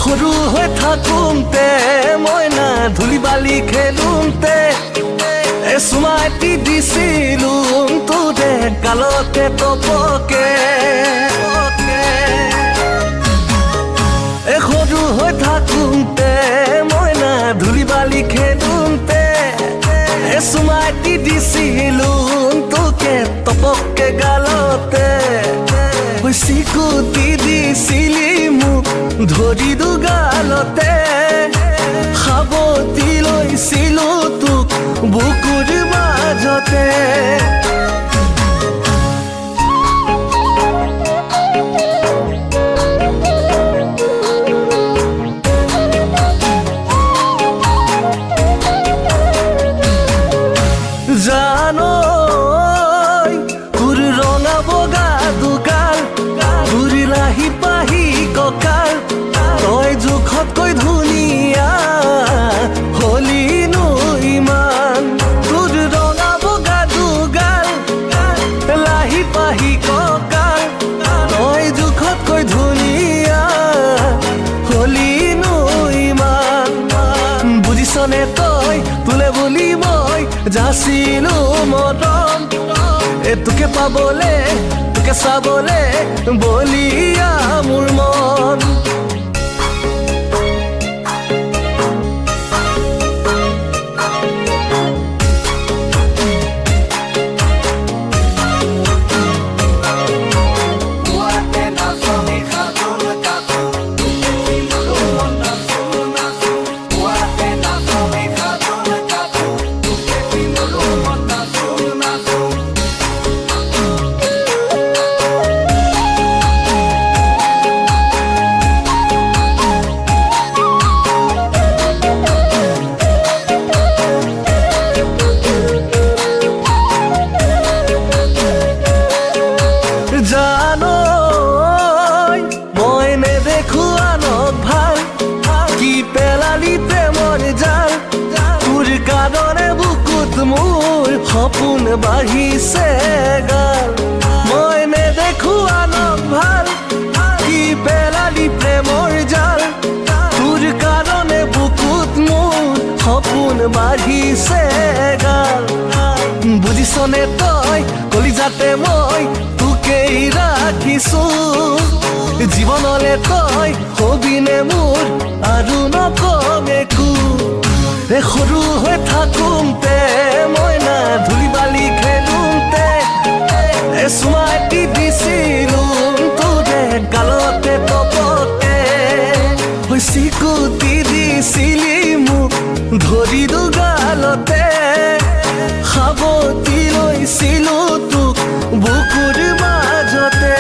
সৰু হৈ থাকোঁতে মইনা ধূলি বালি খেলোঁতে চুমা এটি দিছিলোঁ তোৰে গালতে তপকে সৰু হৈ থাকোঁতে মইনা ধূলি বালি খেলোঁতে চুমা এটি দিছিলোঁ তোকে তপকে গালতে চিকুটি দিছিলি মোক ধৰি দুগালতে সাৱটি লৈছিলোঁ তোক বুকুৰ মাজতে জানো তোৰ ৰঙা বগা দুগাল লাহি পাহি ককাল তই জোখতকৈ ধুনীয়া হলিনো ইমান তোৰ ৰঙা বগা দুগাল লাহি পাহি ককাল তই জোখতকৈ ধুনীয়া হলিনো ইমান বুজিছনে তই তোলে বুলি মই যাচিলো মৰম তোকে পাবলে তোকে চাবলে বলিয়া মোৰ মন জানো মই নেদেখো আনক ভাল কি পেলালি প্ৰেমৰ জাল তোৰ কাৰণে বুকুত মোৰ সপোন বাঢ়িছে গাল মই নেদেখো আনক ভাল কি পেলালি প্ৰেমৰ জাল তোৰ কাৰণে বুকুত মোৰ সপোন বাঢ়িছে গাল বুজিছনে তই কলিজাতে মই ৰাখিছোঁ জীৱনলে তই হবিনে মোৰ আৰু নকম একো সৰু হৈ থাকোঁতে মইনা ধূলি বালি খেলোঁতে চুমা এটি দিছিলোঁ তোৰে গালতে তপকে চিকুটি দিছিলি মোক ধৰি দুগালতে সাৱটি লৈছিলোঁ তোক বুকুৰ মাজতে